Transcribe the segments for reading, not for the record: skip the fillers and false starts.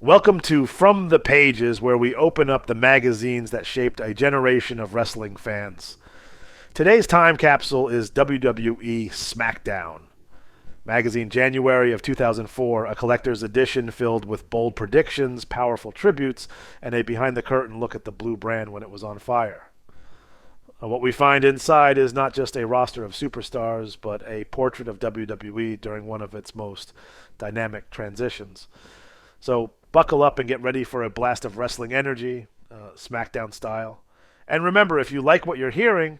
Welcome to From the Pages, where we open up the magazines that shaped a generation of wrestling fans. Today's time capsule is WWE SmackDown. Magazine January of 2004, a collector's edition filled with bold predictions, powerful tributes, and a behind the curtain look at the blue brand when it was on fire. What we find inside is not just a roster of superstars, but a portrait of WWE during one of its most dynamic transitions. So buckle up and get ready for a blast of wrestling energy, SmackDown style. And remember, if you like what you're hearing,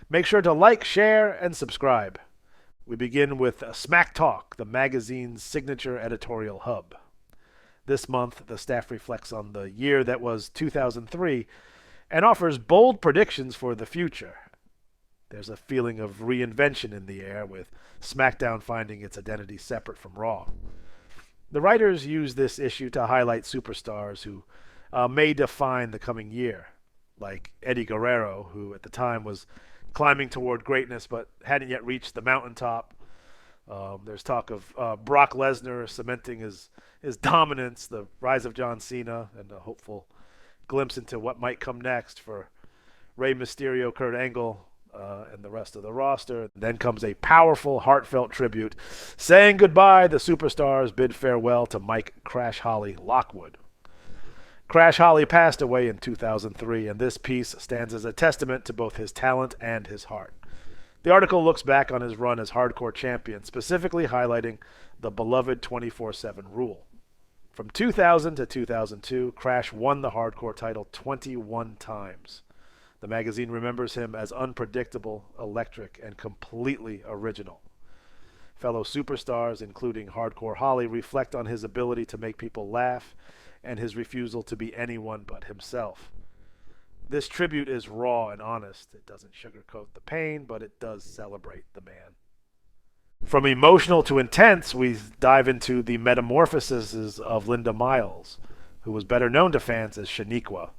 make sure to like, share, and subscribe. We begin with Smack Talk, the magazine's signature editorial hub. This month, the staff reflects on the year that was 2003 and offers bold predictions for the future. There's a feeling of reinvention in the air, with SmackDown finding its identity separate from Raw. The writers use this issue to highlight superstars who may define the coming year, like Eddie Guerrero, who at the time was climbing toward greatness but hadn't yet reached the mountaintop. There's talk of Brock Lesnar cementing his dominance, the rise of John Cena, and a hopeful glimpse into what might come next for Rey Mysterio, Kurt Angle, and the rest of the roster. Then comes a powerful, heartfelt tribute saying goodbye. The superstars bid farewell to Mike Crash Holly Lockwood. Crash Holly passed away in 2003, and this piece stands as a testament to both his talent and his heart. The article looks back on his run as hardcore champion, specifically highlighting the beloved 24/7 rule. From 2000 to 2002, Crash won the hardcore title 21 times. The magazine remembers him as unpredictable, electric, and completely original. Fellow superstars, including Hardcore Holly, reflect on his ability to make people laugh and his refusal to be anyone but himself. This tribute is raw and honest. It doesn't sugarcoat the pain, but it does celebrate the man. From emotional to intense, we dive into the metamorphoses of Linda Miles, who was better known to fans as Shaniqua.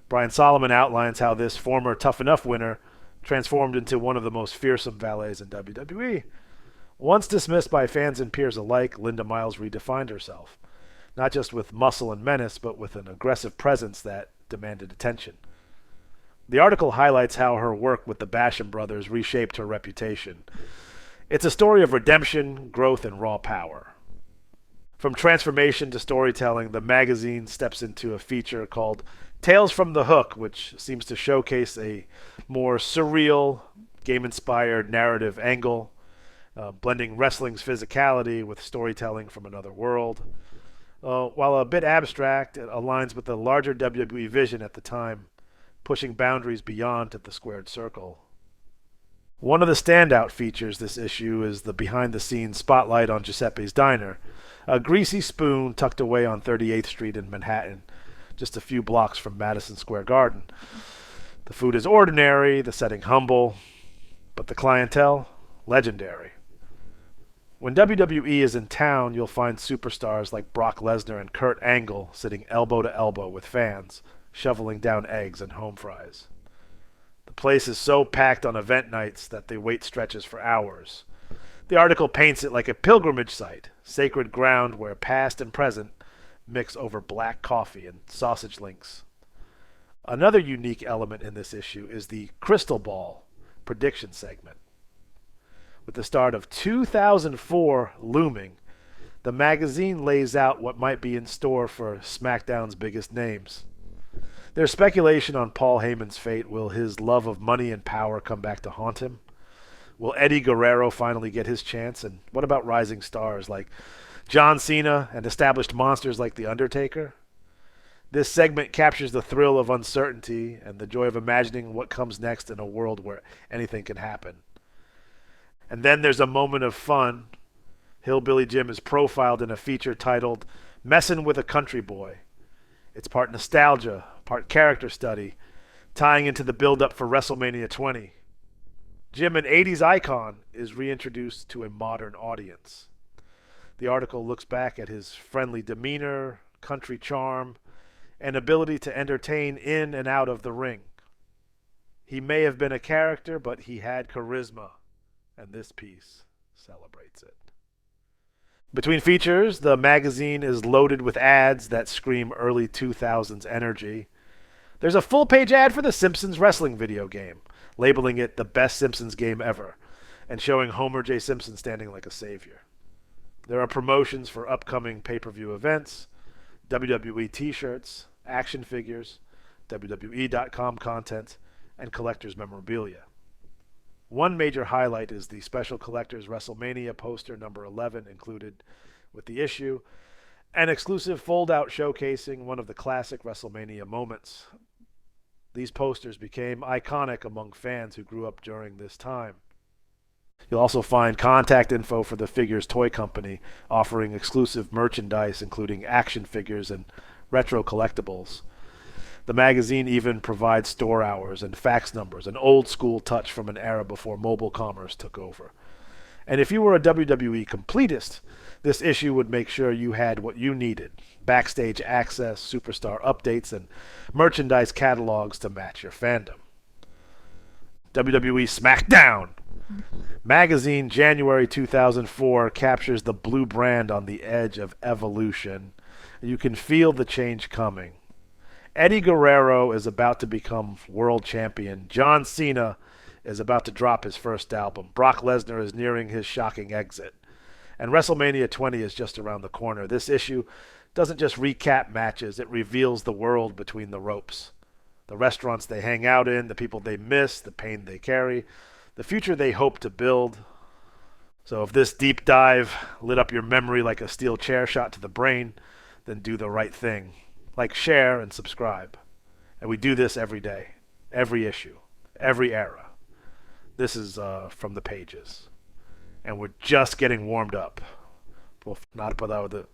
Brian Solomon outlines how this former Tough Enough winner transformed into one of the most fearsome valets in WWE. Once dismissed by fans and peers alike, Linda Miles redefined herself, not just with muscle and menace, but with an aggressive presence that demanded attention. The article highlights how her work with the Basham brothers reshaped her reputation. It's a story of redemption, growth, and raw power. From transformation to storytelling, the magazine steps into a feature called Tales from the Hook, which seems to showcase a more surreal, game-inspired narrative angle, blending wrestling's physicality with storytelling from another world. While a bit abstract, it aligns with the larger WWE vision at the time, pushing boundaries beyond the squared circle. One of the standout features this issue is the behind-the-scenes spotlight on Giuseppe's Diner, a greasy spoon tucked away on 38th Street in Manhattan, just a few blocks from Madison Square Garden. The food is ordinary, the setting humble, but the clientele, legendary. When WWE is in town, you'll find superstars like Brock Lesnar and Kurt Angle sitting elbow to elbow with fans, shoveling down eggs and home fries. The place is so packed on event nights that the wait stretches for hours. The article paints it like a pilgrimage site, sacred ground where past and present mix over black coffee and sausage links. Another unique element in this issue is the Crystal Ball prediction segment. With the start of 2004 looming, the magazine lays out what might be in store for SmackDown's biggest names. There's speculation on Paul Heyman's fate. Will his love of money and power come back to haunt him? Will Eddie Guerrero finally get his chance? And what about rising stars like John Cena and established monsters like The Undertaker? This segment captures the thrill of uncertainty and the joy of imagining what comes next in a world where anything can happen. And then there's a moment of fun. Hillbilly Jim is profiled in a feature titled Messin' with a Country Boy. It's part nostalgia, part character study, tying into the build-up for WrestleMania 20. Jim, an 80s icon, is reintroduced to a modern audience. The article looks back at his friendly demeanor, country charm, and ability to entertain in and out of the ring. He may have been a character, but he had charisma, and this piece celebrates it. Between features, the magazine is loaded with ads that scream early 2000s energy. There's a full-page ad for the Simpsons wrestling video game, labeling it the best Simpsons game ever, and showing Homer J. Simpson standing like a savior. There are promotions for upcoming pay-per-view events, WWE t-shirts, action figures, WWE.com content, and collector's memorabilia. One major highlight is the special collector's WrestleMania poster number 11 included with the issue, an exclusive fold-out showcasing one of the classic WrestleMania moments. These posters became iconic among fans who grew up during this time. You'll also find contact info for the Figures Toy Company, offering exclusive merchandise including action figures and retro collectibles. The magazine even provides store hours and fax numbers, an old school touch from an era before mobile commerce took over. And if you were a WWE completist, this issue would make sure you had what you needed: backstage access, superstar updates, and merchandise catalogs to match your fandom. WWE SmackDown! Magazine, January 2004, captures the blue brand on the edge of evolution. You can feel the change coming. Eddie Guerrero is about to become world champion. John Cena is about to drop his first album. Brock Lesnar is nearing his shocking exit. And WrestleMania 20 is just around the corner. This issue doesn't just recap matches, it reveals the world between the ropes. The restaurants they hang out in, the people they miss, the pain they carry, the future they hope to build. So if this deep dive lit up your memory like a steel chair shot to the brain, then do the right thing. Like, share, and subscribe. And we do this every day, every issue, every era. This is from the pages. And we're just getting warmed up. Well, not about the